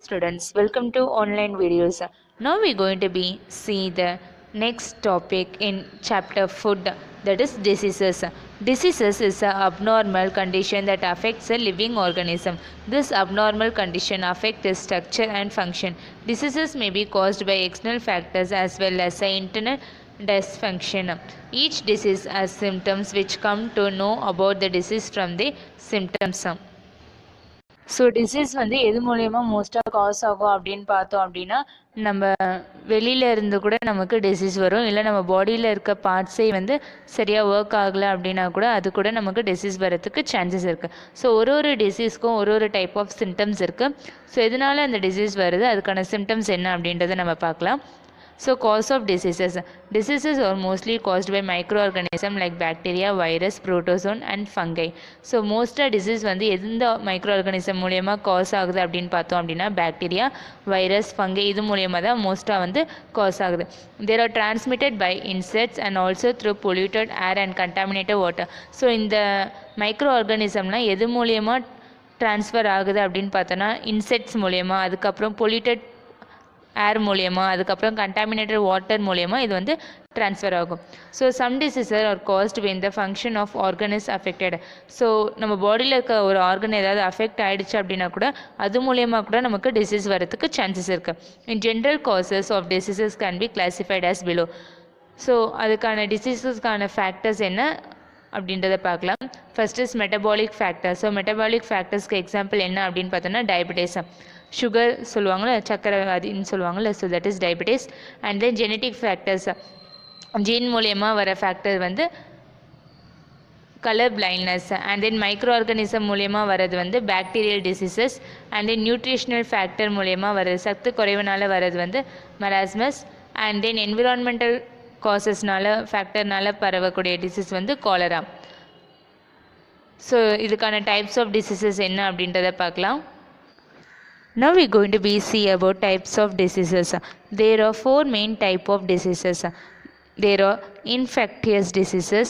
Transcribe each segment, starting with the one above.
students, welcome to online videos. Now we're going to be see the next topic in chapter food, that is diseases. Diseases is a abnormal condition that affects a living organism. This abnormal condition affects its structure and function. Diseases may be caused by external factors as well as internal dysfunction. Each disease has symptoms which come to know about the disease from the symptoms. So disease வந்து எது மூலயமா மோஸ்ட்டாக cos ஆகும் அப்படின்னு பார்த்தோம் அப்படின்னா நம்ம வெளியில் இருந்து கூட நமக்கு டிசீஸ் வரும், இல்லை நம்ம பாடியில் இருக்க பார்ட்ஸே வந்து சரியாக ஒர்க் ஆகலை அப்படின்னா கூட அது கூட நமக்கு டிசீஸ் வரதுக்கு சான்சஸ் இருக்குது. ஸோ ஒரு டிசீஸ்க்கும் ஒரு டைப் ஆஃப் சிம்டம்ஸ் இருக்குது. ஸோ எதனால அந்த டிசீஸ் வருது, அதுக்கான சிம்டம்ஸ் என்ன அப்படின்றத நம்ம பார்க்கலாம். So cause of diseases. Diseases are mostly caused by microorganisms like bacteria, virus, protozoan and fungi. So most disease வந்து எந்த மைக்ரோஆர்கானிசம் மூலயமா காஸ் ஆகுது அப்படின்னு பார்த்தோம் அப்படின்னா பாக்டீரியா, வைரஸ், ஃபங்கை இது மூலயமா தான் மோஸ்ட்டாக வந்து காஸ் ஆகுது. They are transmitted by insects and also through polluted air and contaminated water. So இந்த மைக்ரோ ஆர்கானிசம்லாம் எது மூலயமா ட்ரான்ஸ்ஃபர் ஆகுது அப்படின்னு பார்த்தோன்னா இன்செக்ட்ஸ் மூலயமா, அதுக்கப்புறம் பொல்யூட்டட் ஏர் மூலயமா, அதுக்கப்புறம் கண்டாமினேட்டட் வாட்டர் மூலயமா இது வந்து ட்ரான்ஸ்ஃபர் ஆகும். So some diseases are caused when the function of organ is affected. So நம்ம பாடியில் இருக்க ஒரு ஆர்கன் ஏதாவது அஃபெக்ட் ஆகிடுச்சு அப்படின்னா கூட அது மூலயமா கூட நமக்கு டிசீஸ் வரதுக்கு சான்சஸ் இருக்குது. In general causes of diseases can be classified as below. So அதுக்கான டிசீசஸ்க்கான ஃபேக்டர்ஸ் என்ன அப்படின்றத பார்க்கலாம். First is metabolic factors. So metabolic ஃபேக்டர்ஸ்க்கு எக்ஸாம்பிள் என்ன அப்படின்னு பார்த்தோன்னா டயபிட்டிஸ், சுகர் சொல்லுவாங்கள்ல, சக்கரை வியாதின்னு சொல்லுவாங்கள்ல, so that is diabetes. And then genetic factors, gene மூலயமா வர ஃபேக்டர் வந்து colour blindness. And then microorganism மூலயமா வர்றது வந்து bacterial diseases. And then nutritional factor மூலயமா வர்றது, சத்து குறைவுனால வர்றது வந்து மராஸ்மஸ். அண்ட் தென் என்விரான்மெண்டல் காசஸ்னால ஃபேக்டர்னால பரவக்கூடிய டிசீஸ் வந்து காலரா. ஸோ இதுக்கான டைப்ஸ் ஆஃப் டிசீசஸ் என்ன அப்படின்றத பார்க்கலாம். Now we are going to be see about types of diseases. There are four main type of diseases. There are infectious diseases,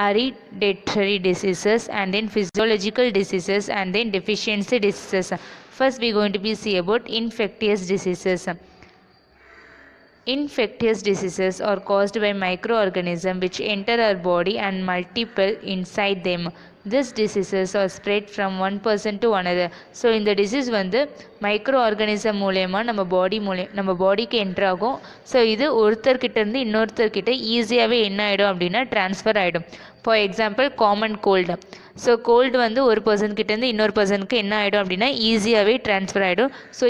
hereditary diseases, and then physiological diseases, and then deficiency diseases. First we are going to be see about infectious diseases. Infectious diseases are caused by microorganisms which enter our body and multiple inside them. These diseases are spread from one person to another. So இந்த disease வந்து micro organism மூலயமா நம்ம பாடிக்கு enter ஆகும். So இது ஒருத்தர்கிட்ட இருந்து இன்னொருத்தர்கிட்ட ஈஸியாகவே என்ன ஆகிடும் அப்படின்னா ட்ரான்ஸ்ஃபர் ஆகிடும். For example common cold. So cold வந்து ஒரு பர்சன்கிட்டேருந்து இன்னொரு பர்சனுக்கு என்ன ஆகிடும் அப்படின்னா ஈஸியாகவே ட்ரான்ஸ்ஃபர் ஆகிடும். ஸோ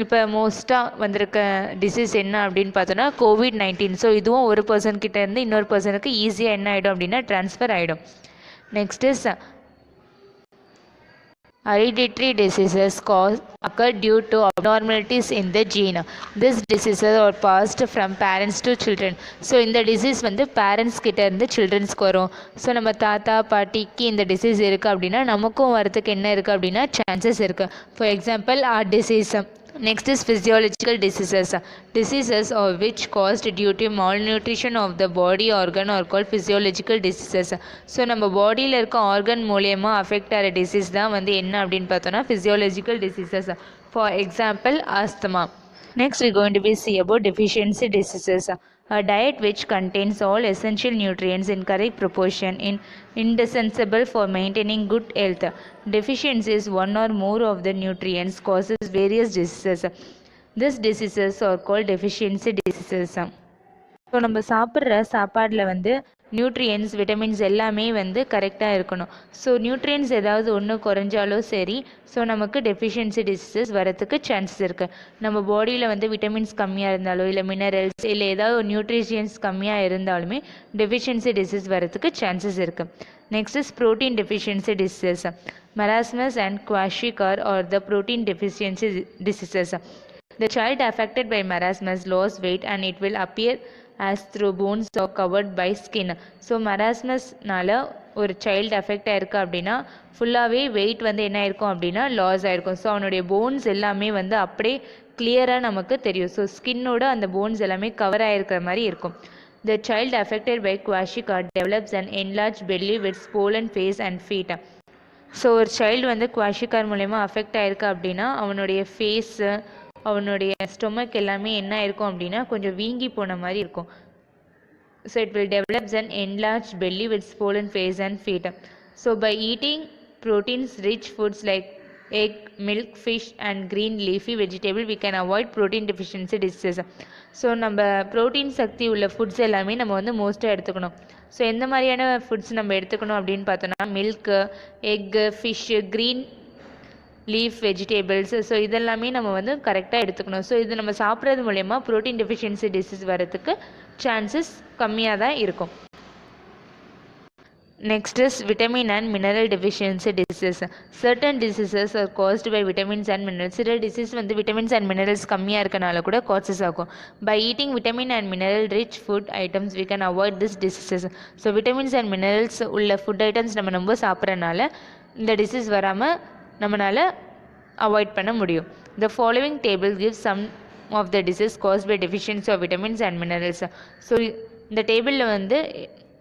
இப்போ மோஸ்ட்டாக வந்திருக்க டிசீஸ் என்ன அப்படின்னு பார்த்தோன்னா COVID-19. ஸோ இதுவும் ஒரு பர்சன்கிட்டேருந்து இன்னொரு பர்சனுக்கு ஈஸியாக என்ன ஆகிடும் அப்படின்னா ட்ரான்ஸ்ஃபர் ஆகிடும். Next is hereditary diseases occur due to abnormalities in the gene. These diseases are passed from parents to children. So இந்த டிசீஸ் வந்து பேரண்ட்ஸ் கிட்ட இருந்து சில்ட்ரன்ஸ்க்கு வரும். ஸோ நம்ம தாத்தா பாட்டிக்கு இந்த டிசீஸ் இருக்குது அப்படின்னா நமக்கும் வரதுக்கு என்ன இருக்குது அப்படின்னா சான்சஸ் இருக்குது. For example heart disease. Next is physiological diseases. Diseases of which caused due to malnutrition of the body organ are called physiological diseases. So நம்ம பாடியில் இருக்க ஆர்கன் மூலயமா அஃபெக்ட் ஆகிற டிசீஸ் தான் வந்து என்ன அப்படின்னு பார்த்தோன்னா physiological diseases. For example asthma. Next we are going to be see about deficiency diseases. A diet which contains all essential nutrients in correct proportion is indispensable for maintaining good health. Deficiency is one or more of the nutrients causes various diseases. These diseases are called deficiency diseases. So நம்ம சாப்பிட்ற சாப்பாடில் வந்து nutrients, vitamins எல்லாமே வந்து கரெக்டாக இருக்கணும். So nutrients ஏதாவது ஒன்று குறைஞ்சாலும் சரி, ஸோ நமக்கு டெஃபிஷியன்சி டிசீசஸ் வரத்துக்கு சான்சஸ் இருக்குது. நம்ம பாடியில் வந்து விட்டமின்ஸ் கம்மியாக இருந்தாலோ இல்லை மினரல்ஸ் இல்லை ஏதாவது ஒரு நியூட்ரிஷியன்ஸ் கம்மியாக இருந்தாலுமே டெஃபிஷியன்சி டிசீஸ் வரத்துக்கு சான்சஸ் இருக்குது. Next is protein deficiency diseases. Marasmus and kwashiorkor are the protein deficiency diseases. The child affected by marasmus lost weight and it will appear as through bones or covered by skin. So மராஸ்மஸ்னால ஒரு child affect ஆயிருக்கு அப்படின்னா ஃபுல்லாகவே wait வந்து என்ன ஆயிருக்கும் அப்படின்னா loss ஆயிருக்கும். ஸோ அவனுடைய போன்ஸ் எல்லாமே வந்து அப்படியே கிளியராக நமக்கு தெரியும். ஸோ ஸ்கின்னோட அந்த போன்ஸ் எல்லாமே கவர் ஆகிருக்கிற மாதிரி இருக்கும். The child affected by kwashiorkor develops an enlarged belly with swollen face and feet. So ஒரு சைல்டு வந்து குவாஷிகார் மூலயமா அஃபெக்ட் ஆயிருக்கு அப்படின்னா அவனுடைய ஃபேஸு, அவனுடைய ஸ்டொமக் எல்லாமே என்ன இருக்கும் அப்படின்னா கொஞ்சம் வீங்கி போன மாதிரி இருக்கும். So it will develop an enlarged belly with swollen face and feet. So by eating proteins rich foods like egg, milk, fish and green leafy vegetable we can avoid protein deficiency diseases. So நம்ம protein சக்தி உள்ள foods எல்லாமே நம்ம வந்து மோஸ்ட்டாக எடுத்துக்கணும். So எந்த மாதிரியான foods நம்ம எடுத்துக்கணும் அப்படின்னு பார்த்தோன்னா milk, egg, fish, green leaf vegetables, so இதெல்லாமே நம்ம வந்து கரெக்டாக எடுத்துக்கணும். ஸோ இது நம்ம சாப்பிட்றது மூலயமா ப்ரோட்டீன் டெஃபிஷியன்சி டிசீஸ் வரதுக்கு சான்சஸ் கம்மியாக தான் இருக்கும். Next is vitamin and mineral deficiency disease. Certain diseases are caused by vitamins and minerals. சில disease வந்து vitamins and minerals கம்மியாக இருக்கனால கூட causes ஆகும். By eating vitamin and mineral rich food items we can avoid this diseases. So vitamins and minerals உள்ள food items நம்ம ரொம்ப சாப்பிட்றனால இந்த disease வராமல் நம்மளால் அவாய்ட் பண்ண முடியும். The following table gives some of the disease caused by deficiency of vitamins and minerals. So இந்த டேபிளில் வந்து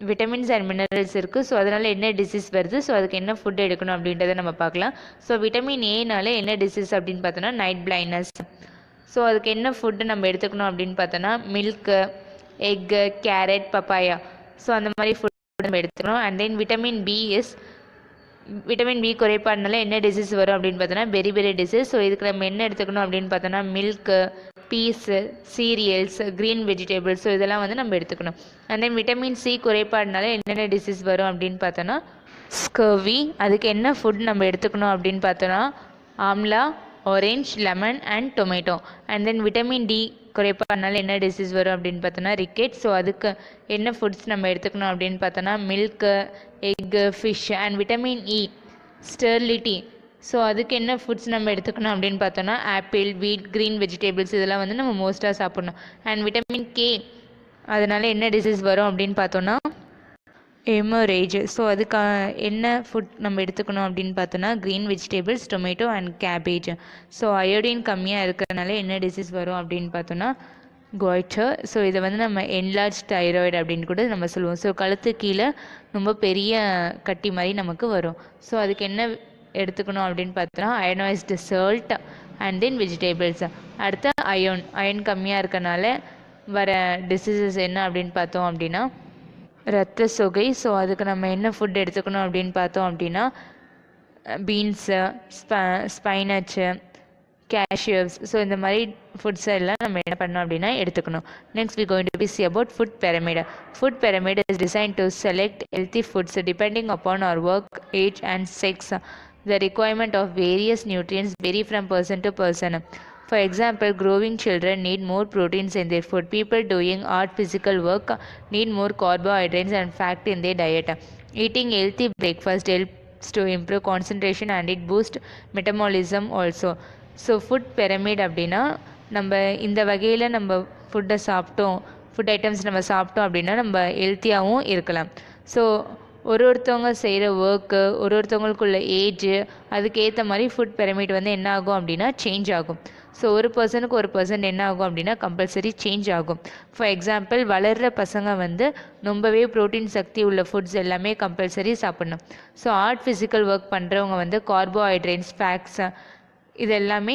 விட்டமின்ஸ் அண்ட் மினரல்ஸ் இருக்குது. ஸோ அதனால் என்ன டிசீஸ் வருது, ஸோ அதுக்கு என்ன ஃபுட் எடுக்கணும் அப்படின்றத நம்ம பார்க்கலாம். ஸோ விட்டமின் ஏனால என்ன டிசீஸ் அப்படின்னு பார்த்தோன்னா நைட் பிளைண்ட்னஸ். ஸோ அதுக்கு என்ன ஃபுட்டு நம்ம எடுத்துக்கணும் அப்படின்னு பார்த்தோன்னா milk, egg, carrot, papaya, so அந்த மாதிரி ஃபுட் நம்ம எடுத்துக்கணும். அண்ட் தென் விட்டமின் பி குறைபாடுனால என்ன டிசீஸ் வரும் அப்படின்னு பார்த்தோன்னா பெரி டிசீஸ். ஸோ இதுக்கு நம்ம என்ன எடுத்துக்கணும் அப்படின்னு பார்த்தோன்னா milk, peas, cereals, green vegetables, so இதெல்லாம் வந்து நம்ம எடுத்துக்கணும். அண்ட் தென் விட்டமின் சி குறைபாடுனால என்னென்ன டிசீஸ் வரும் அப்படின்னு பார்த்தோன்னா ஸ்கர்வி. அதுக்கு என்ன ஃபுட் நம்ம எடுத்துக்கணும் அப்படின்னு பார்த்தோன்னா amla, orange, lemon and tomato. And then vitamin D குறைபாடுனால என்ன டிசீஸ் வரும் அப்படின்னு பார்த்தோன்னா ரிக்கெட். ஸோ அதுக்கு என்ன ஃபுட்ஸ் நம்ம எடுத்துக்கணும் அப்படின்னு பார்த்தோன்னா milk, egg, fish. And vitamin E sterility. So அதுக்கு என்ன ஃபுட்ஸ் நம்ம எடுத்துக்கணும் அப்படின்னு பார்த்தோன்னா ஆப்பிள், வீட், க்ரீன் வெஜிடபிள்ஸ் இதெல்லாம் வந்து நம்ம மோஸ்ட்டாக சாப்பிட்ணும். அண்ட் விட்டமின் கே அதனால் என்ன டிசீஸ் வரும் அப்படின்னு பார்த்தோன்னா ஹெமரேஜ். ஸோ அதுக்கு என்ன ஃபுட் நம்ம எடுத்துக்கணும் அப்படின்னு பார்த்தோன்னா green vegetables, tomato and cabbage. So iodine கம்மியாக இருக்கிறதுனால என்ன டிசீஸ் வரும் அப்படின்னு பார்த்தோன்னா கோய்டர். ஸோ இதை வந்து நம்ம என்லார்ஜ் தைராய்டு அப்படின்னு கூட நம்ம சொல்லுவோம். ஸோ கழுத்து கீழே ரொம்ப பெரிய கட்டி மாதிரி நமக்கு வரும். ஸோ அதுக்கு என்ன எடுத்துக்கணும் அப்படின்னு பார்த்தோன்னா ionised salt and then vegetables. அடுத்து அயன் கம்மியாக இருக்கனால வர டிசீசஸ் என்ன அப்படின்னு பார்த்தோம் அப்படின்னா ரத்த சொகை. ஸோ அதுக்கு நம்ம என்ன ஃபுட் எடுத்துக்கணும் அப்படின்னு பார்த்தோம் அப்படின்னா பீன்ஸு, ஸ்பைனச்சு, கேஷ்யூஸ், ஸோ இந்த மாதிரி ஃபுட்ஸ் எல்லாம் நம்ம என்ன பண்ணோம் அப்படின்னா எடுத்துக்கணும். Next we going to be see about food pyramid. Food pyramid is designed to select healthy foods depending upon our work, age and sex. The requirement of various nutrients vary from person to person. For example, growing children need more proteins in their food. People doing hard physical work need more carbohydrates and fat in their diet. Eating healthy breakfast helps to improve concentration and it boosts metabolism also. So food pyramid அப்படின்னா நம்ம இந்த வகையில் நம்ம food items நம்ம சாப்பிட்டோம் அப்படின்னா நம்ம ஹெல்த்தியாகவும் இருக்கலாம். ஸோ ஒருத்தவங்க செய்கிற ஒர்க்கு, ஒருத்தவங்களுக்குள்ள ஏஜு, அதுக்கேற்ற மாதிரி ஃபுட் பிரமிட் வந்து என்ன ஆகும் அப்படின்னா சேஞ்ச் ஆகும். ஸோ ஒரு பர்சன் என்ன ஆகும் அப்படின்னா கம்பல்சரி சேஞ்ச் ஆகும். ஃபார் எக்ஸாம்பிள் வளர்கிற பசங்க வந்து ரொம்பவே ப்ரோட்டீன் சக்தி உள்ள ஃபுட்ஸ் எல்லாமே கம்பல்சரி சாப்பிட்ணும். ஸோ ஹார்ட் ஃபிசிக்கல் ஒர்க் பண்ணுறவங்க வந்து கார்போஹைட்ரேட்ஸ், ஃபேட்ஸ் இது எல்லாமே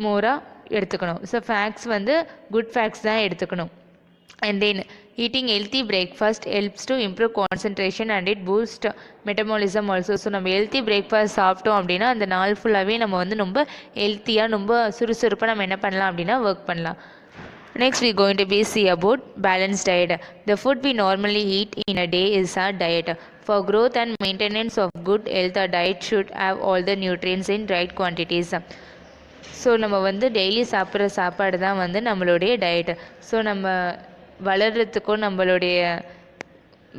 மோராக எடுத்துக்கணும். ஸோ ஃபேட்ஸ் வந்து குட் ஃபேட்ஸ் தான் எடுத்துக்கணும். And then eating healthy breakfast helps to improve concentration and it boost metabolism also. So நம்ம ஹெல்த்தி பிரேக்ஃபாஸ்ட் சாப்பிட்டோம் அப்படின்னா அந்த நாள் ஃபுல்லாகவே நம்ம வந்து ரொம்ப ஹெல்த்தியாக ரொம்ப சுறுசுறுப்பாக நம்ம என்ன பண்ணலாம் அப்படின்னா ஒர்க் பண்ணலாம். Next we going to be see about balanced diet. The food we normally eat in a day is our diet. For growth and maintenance of good health, our diet should have all the nutrients in right quantities. So நம்ம வந்து daily சாப்பிட்ற சாப்பாடு தான் வந்து நம்மளுடைய diet. So நம்ம வளர்கிறதுக்கும் நம்மளுடைய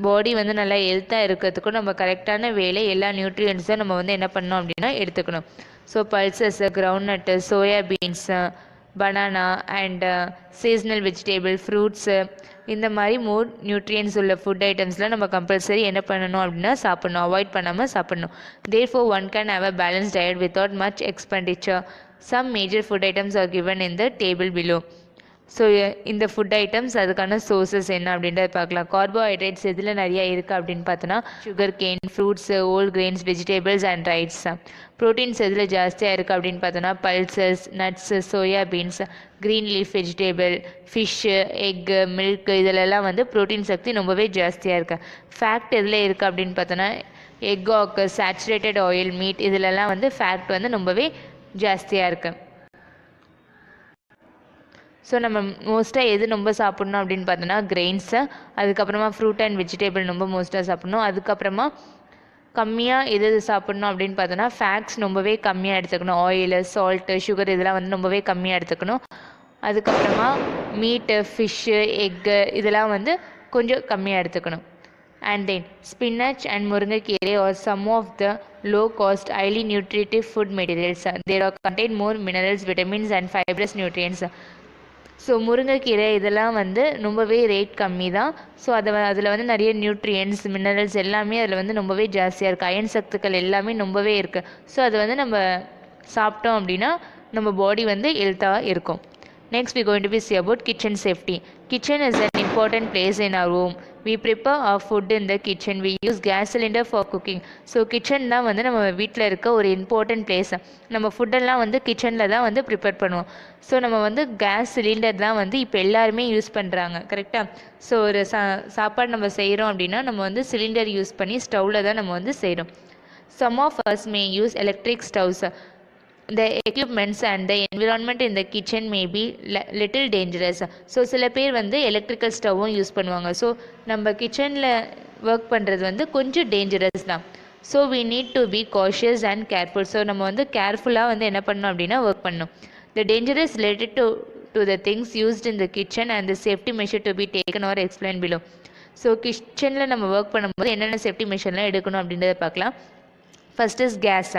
பாடி வந்து நல்லா ஹெல்த்தாக இருக்கிறதுக்கும் நம்ம கரெக்டான வேலை எல்லா நியூட்ரியன்ஸும் நம்ம வந்து என்ன பண்ணோம் அப்படின்னா எடுத்துக்கணும். So pulses, groundnut, soybeans, banana and seasonal vegetable, fruits, இந்த மாதிரி மோர் நியூட்ரியன்ஸ் உள்ள ஃபுட் ஐட்டம்ஸ்லாம் நம்ம கம்பல்சரி என்ன பண்ணணும் அப்படின்னா சாப்பிட்ணும், அவாய்ட் பண்ணாமல் சாப்பிட்ணும். Therefore one can have a balanced diet without much expenditure. Some major food items are given in the table below. So இந்த ஃபுட் ஐட்டம்ஸ் அதுக்கான சோர்சஸ் என்ன அப்படின்றத பார்க்கலாம். கார்போஹைட்ரேட்ஸ் இதில் நிறையா இருக்குது அப்படின்னு பார்த்தோன்னா sugar cane, fruits, whole grains, vegetables and rice. Proteins எதில் ஜாஸ்தியாக இருக்குது அப்படின்னு பார்த்தோன்னா pulses, nuts, soya beans, green leaf vegetable, fish, egg, milk இதிலெல்லாம் வந்து ப்ரோட்டீன் சக்தி ரொம்பவே ஜாஸ்தியாக இருக்குது. ஃபேக்ட் எதில் இருக்குது அப்படின்னு பார்த்தோன்னா எக், ஆக்கு, சேச்சுரேட்டட் ஆயில், மீட் இதிலெல்லாம் வந்து ஃபேக்ட் வந்து ரொம்பவே ஜாஸ்தியாக இருக்குது. ஸோ நம்ம மோஸ்ட்டாக எது ரொம்ப சாப்பிட்ணும் அப்படின்னு பார்த்தோன்னா கிரெயின்ஸு, அதுக்கப்புறமா ஃப்ரூட் அண்ட் வெஜிடபிள் ரொம்ப மோஸ்ட்டாக சாப்பிட்ணும். அதுக்கப்புறமா கம்மியாக எது சாப்பிட்ணும் அப்படின்னு பார்த்தோன்னா ஃபேட்ஸ் ரொம்பவே கம்மியாக எடுத்துக்கணும். ஆயிலு, சால்ட்டு, சுகர் இதெல்லாம் வந்து ரொம்பவே கம்மியாக எடுத்துக்கணும். அதுக்கப்புறமா மீட்டு, ஃபிஷ்ஷு, எக்கு இதெல்லாம் வந்து கொஞ்சம் கம்மியாக எடுத்துக்கணும். And then spinach and முருங்கைக்கீரை are some of the low cost highly nutritive food materials. They contain more minerals, vitamins and fibrous nutrients. So முருங்கைக்கீரை இதெல்லாம் வந்து ரொம்பவே ரேட் கம்மி தான். ஸோ அதில் வந்து நிறைய நியூட்ரியன்ஸ், மினரல்ஸ் எல்லாமே அதில் வந்து ரொம்பவே ஜாஸ்தியாக இருக்குது. அயன் சத்துக்கள் எல்லாமே ரொம்பவே இருக்குது. ஸோ அது வந்து நம்ம சாப்பிட்டோம் அப்படின்னா நம்ம பாடி வந்து ஹெல்த்தாக இருக்கும். Next we are going to be see about kitchen safety. Kitchen is an important place in our home. We prepare our food in the kitchen. We use gas cylinder for cooking. So kitchen தான் வந்து நம்ம வீட்டில் இருக்க ஒரு important place. நம்ம ஃபுட்டெல்லாம் வந்து கிச்சனில் தான் வந்து ப்ரிப்பேர் பண்ணுவோம். ஸோ நம்ம வந்து கேஸ் சிலிண்டர் தான் வந்து இப்போ எல்லாருமே யூஸ் பண்ணுறாங்க, கரெக்டாக? ஸோ ஒரு சாப்பாடு நம்ம செய்கிறோம் அப்படின்னா நம்ம வந்து சிலிண்டர் யூஸ் பண்ணி ஸ்டவ்வில் தான் நம்ம வந்து செய்கிறோம். Some of us may use electric stoves. The equipments and the environment in the kitchen may be little dangerous. So சில பேர் வந்து எலக்ட்ரிக்கல் ஸ்டவ்வும் யூஸ் பண்ணுவாங்க. ஸோ நம்ம கிச்சனில் ஒர்க் பண்ணுறது வந்து கொஞ்சம் டேஞ்சரஸ் தான். So we need to be cautious and careful. So நம்ம வந்து கேர்ஃபுல்லாக வந்து என்ன பண்ணணும் அப்படின்னா ஒர்க் பண்ணணும். The danger is related to the things used in the kitchen and the safety measure to be taken or explained below. So கிச்சனில் நம்ம ஒர்க் பண்ணும்போது என்னென்ன சேஃப்டி மெஷர்லாம் எடுக்கணும் அப்படின்றத பார்க்கலாம். First is gas.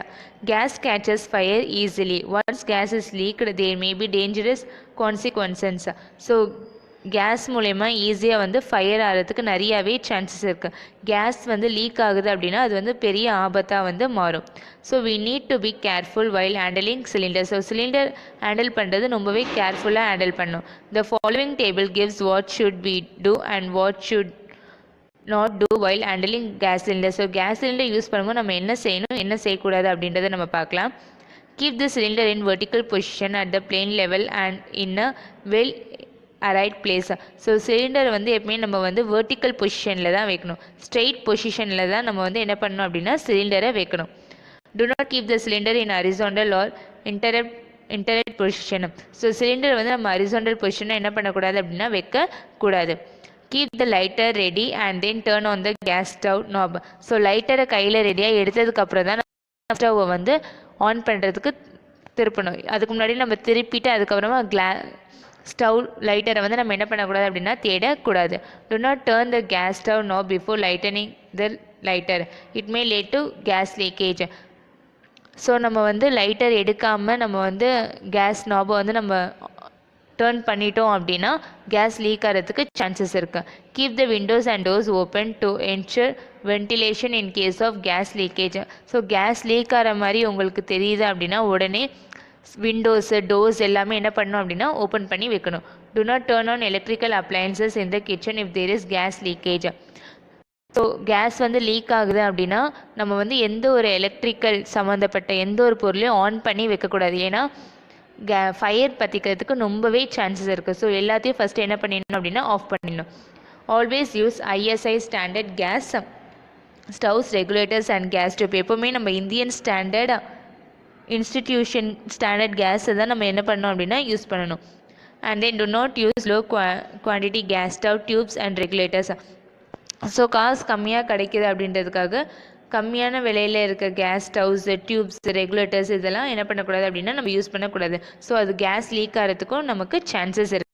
Gas catches fire easily. Once gas is leaked, there may be dangerous consequences. So gas மூலயமா ஈஸியாக வந்து ஃபயர் ஆகிறதுக்கு நிறையாவே சான்சஸ் இருக்குது. கேஸ் வந்து லீக் ஆகுது அப்படின்னா அது வந்து பெரிய ஆபத்தாக வந்து மாறும். So we need to be careful while handling cylinder. So cylinder handle பண்ணுறது ரொம்பவே கேர்ஃபுல்லாக ஹேண்டில் பண்ணணும். The following table gives what should we do and what should not do while handling gas cylinder. So gas cylinder use பண்ணும்போது நம்ம என்ன செய்யணும், என்ன செய்யக்கூடாது அப்படின்றத நம்ம பார்க்கலாம். Keep the cylinder in vertical position at the plane level and in a well right place. So cylinder வந்து எப்பவுமே நம்ம வந்து வெர்டிக்கல் பொசிஷனில் தான் வைக்கணும். ஸ்ட்ரெயிட் பொசிஷனில் தான் நம்ம வந்து என்ன பண்ணணும் அப்படின்னா சிலிண்டரை வைக்கணும். Do not keep the cylinder in horizontal or interrupt position. So cylinder வந்து நம்ம horizontal பொசிஷனை என்ன பண்ணக்கூடாது அப்படின்னா வைக்கக்கூடாது. Keep the lighter ready and then turn on the gas stove knob. So லைட்டரை கையில் ரெடியாக எடுத்ததுக்கப்புறம் தான் ஸ்டவ்வை வந்து ஆன் பண்ணுறதுக்கு திருப்பணும். அதுக்கு முன்னாடி நம்ம திருப்பிட்டு அதுக்கப்புறமா ஸ்டவ் லைட்டரை வந்து நம்ம என்ன பண்ணக்கூடாது அப்படின்னா தேடக்கூடாது. Do not turn the gas stove knob before lightening the lighter. It may lead to gas leakage. So நம்ம வந்து லைட்டர் எடுக்காமல் நம்ம வந்து கேஸ் நாபை வந்து நம்ம டர்ன் பண்ணிட்டோம் அப்படின்னா கேஸ் லீக் ஆகிறதுக்கு சான்சஸ் இருக்குது. Keep the windows and doors open to ensure ventilation in case of gas leakage. So gas leak ஆகிற மாதிரி உங்களுக்கு தெரியுது அப்படின்னா உடனே விண்டோஸு, டோர்ஸ் எல்லாமே என்ன பண்ணணும் அப்படின்னா ஓப்பன் பண்ணி வைக்கணும். Do not turn on electrical appliances in the kitchen if there is gas leakage. So gas வந்து லீக் ஆகுது அப்படின்னா நம்ம வந்து எந்த ஒரு எலக்ட்ரிக்கல் சம்மந்தப்பட்ட எந்த ஒரு பொருளையும் ஆன் பண்ணி வைக்கக்கூடாது. ஏன்னா ஃபயர் பற்றிக்கிறதுக்கு ரொம்பவே சான்சஸ் இருக்குது. ஸோ எல்லாத்தையும் ஃபஸ்ட்டு என்ன பண்ணிடணும் அப்படின்னா ஆஃப் பண்ணிடணும். Always use ISI standard gas stoves, regulators and gas stove. எப்போவுமே நம்ம இந்தியன் ஸ்டாண்டர்ட் இன்ஸ்டிடியூஷன் ஸ்டாண்டர்ட் கேஸை தான் நம்ம என்ன பண்ணோம் அப்படின்னா யூஸ் பண்ணணும். And then do not use low quantity gas stove tubes and regulators. So காசு கம்மியாக கிடைக்கிது அப்படின்றதுக்காக கம்மியான விலையில் இருக்க கேஸ் ஸ்டவ்ஸ், டியூப்ஸ், ரெகுலேட்டர்ஸ் இதெல்லாம் என்ன பண்ணக்கூடாது அப்படின்னா நம்ம யூஸ் பண்ணக்கூடாது. ஸோ அது கேஸ் லீக் ஆகிறதுக்கும் நமக்கு சான்சஸ் இருக்குது.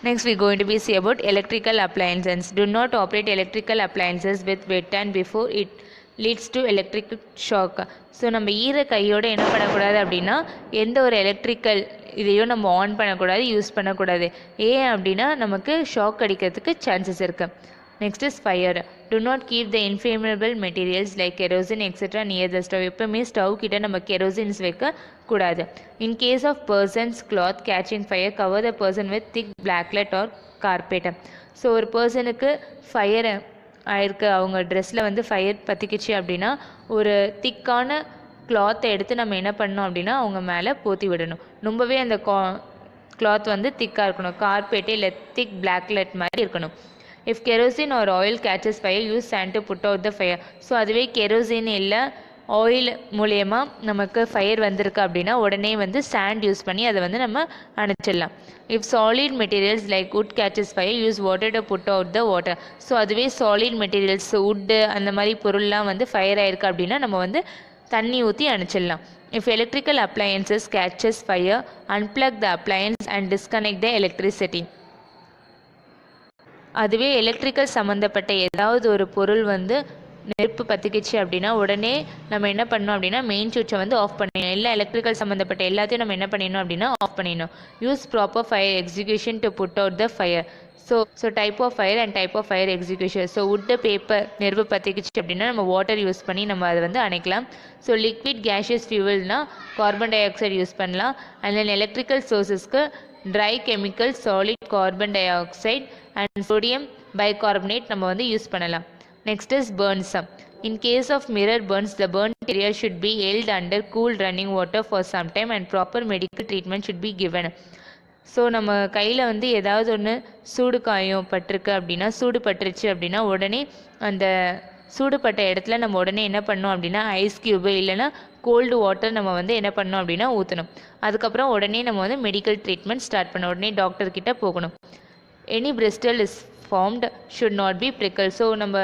Next we are going to be see about electrical appliances. Do not operate electrical appliances with wet hand before it leads to electric shock. So நம்ம ஈர கையோடு என்ன பண்ணக்கூடாது அப்படின்னா எந்த ஒரு எலக்ட்ரிக்கல் இதையும் நம்ம ஆன் பண்ணக்கூடாது, யூஸ் பண்ணக்கூடாது. ஏன் அப்படின்னா நமக்கு ஷாக் அடிக்கிறதுக்கு சான்சஸ் இருக்குது. Next is fire. do not keep the inflammable materials like kerosene etc. near the stove. எப்பவுமே ஸ்டவ் கிட்ட நம்ம கெரோசின்ஸ் வைக்க கூடாது. In case of person's cloth catching fire, cover the person with thick blanket or carpet. So ஒரு பர்சனுக்கு fire ஆயிருக்கு, அவங்க ட்ரெஸ்ஸில் வந்து ஃபயர் பற்றிக்கிச்சு அப்படின்னா ஒரு திக்கான கிளாத்தை எடுத்து நம்ம என்ன பண்ணோம் அப்படின்னா அவங்க மேலே போற்றி விடணும். ரொம்பவே அந்த கிளாத் வந்து திக்காக இருக்கணும், கார்பெட்டே இல்லை திக் பிளாக்லெட் மாதிரி இருக்கணும். If kerosene or oil catches fire, use sand to put out the fire. So அதுவே கெரோசின் இல்லை ஆயில் மூலயமா நமக்கு ஃபயர் வந்திருக்கு அப்படின்னா உடனே வந்து சாண்ட் யூஸ் பண்ணி அதை வந்து நம்ம அணைச்சிடலாம். If solid materials like wood catches fire, use water to put out the water. So அதுவே சாலிட் மெட்டீரியல்ஸ் வுட்டு அந்த மாதிரி பொருள்லாம் வந்து ஃபயர் ஆயிருக்கு அப்படின்னா நம்ம வந்து தண்ணி ஊற்றி அணைச்சிடலாம். If electrical appliances catches fire, unplug the appliance and disconnect the electricity. அதுவே எலக்ட்ரிக்கல் சம்மந்தப்பட்ட ஏதாவது ஒரு பொருள் வந்து நெருப்பு பற்றிக்கிச்சு அப்படின்னா உடனே நம்ம என்ன பண்ணணும் அப்படின்னா மெயின் சுவிட்சை வந்து ஆஃப் பண்ணிடணும். எல்லா எலக்ட்ரிக்கல் சம்மந்தப்பட்ட எல்லாத்தையும் நம்ம என்ன பண்ணிடணும் அப்படின்னா ஆஃப் பண்ணிடணும். Use proper fire execution to put out the fire. So type of fire and type of fire execution. So wood paper நெருப்பு பற்றிக்கிச்சு அப்படின்னா நம்ம வாட்டர் யூஸ் பண்ணி நம்ம அதை வந்து அணைக்கலாம். ஸோ லிக்விட் கேஷியஸ் ஃபியூவல்னால் கார்பன் டை ஆக்சைடு யூஸ் பண்ணலாம். அண்ட் தென் எலக்ட்ரிக்கல் சோர்ஸஸ்க்கு dry chemical, solid carbon dioxide and sodium bicarbonate நம்ம வந்து யூஸ் பண்ணலாம். Next is burns. In case of mirror burns, the burnt area should be held under cool running water for some time and proper medical treatment should be given. So நம்ம கையில் வந்து ஏதாவது ஒன்று சூடு காயம் பட்டிருக்கு அப்படின்னா, சூடு பட்டுருச்சு அப்படின்னா உடனே அந்த சூடுபட்ட இடத்துல நம்ம உடனே என்ன பண்ணோம் அப்படின்னா ஐஸ் க்யூபு இல்லைன்னா கோல்டு வாட்டர் நம்ம வந்து என்ன பண்ணோம் அப்படின்னா ஊற்றணும். அதுக்கப்புறம் உடனே நம்ம வந்து மெடிக்கல் ட்ரீட்மெண்ட் ஸ்டார்ட் பண்ணோம், உடனே டாக்டர்கிட்ட போகணும். Any blister is formed should not be pricked. So நம்ம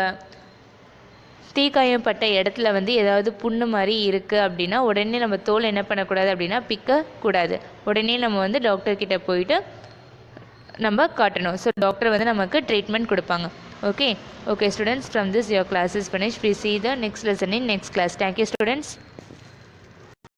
தீக்காயம் பட்ட இடத்துல வந்து ஏதாவது புண்ணு மாதிரி இருக்குது அப்படின்னா உடனே நம்ம தோல் என்ன பண்ணக்கூடாது அப்படின்னா பிக்கக்கூடாது. உடனே நம்ம வந்து டாக்டர்கிட்ட போயிட்டு நம்ம காட்டணும். ஸோ டாக்டர் வந்து நமக்கு ட்ரீட்மெண்ட் கொடுப்பாங்க. Okay students, from this your class is finished. Please see the next lesson in next class. Thank you students.